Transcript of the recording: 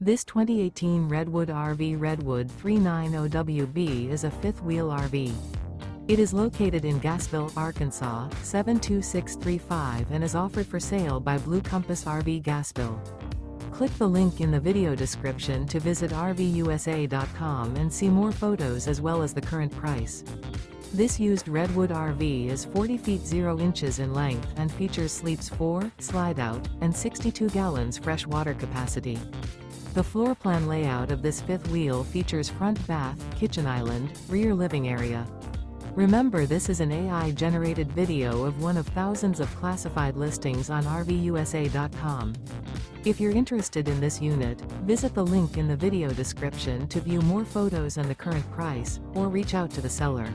This 2018 Redwood RV Redwood 390WB is a fifth-wheel RV. It is located in Gassville, Arkansas, 72635 and is offered for sale by Blue Compass RV Gassville. Click the link in the video description to visit RVUSA.com and see more photos as well as the current price. This used Redwood RV is 40 feet 0 inches in length and features sleeps 4, Slideout, and 62 gallons fresh water capacity. The floor plan layout of this fifth wheel features front bath, kitchen island, rear living area. Remember, this is an AI-generated video of one of thousands of classified listings on RVUSA.com. If you're interested in this unit, visit the link in the video description to view more photos and the current price, or reach out to the seller.